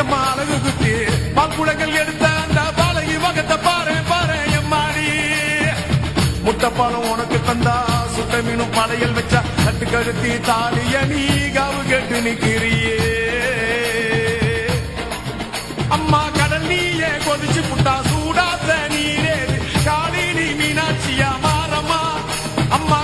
எம்மா அழகு குட்டி பாக்குளங்கள் எடுத்த அந்த பாலகி வகத்தை பாரு பாரு எம்மாடி முட்டைப்பாலம் உனக்கு தந்தா சுட்ட மீனும் படையல் வச்சா கட்டு கழுத்தி தாலிய நீ காவு கேட்டு நிக்கிறியே அம்மா கடல் நீயே கொதிச்சு புட்டா சூடாத்த நீரே காளி நீ மீனாட்சியா மாறம்மா அம்மா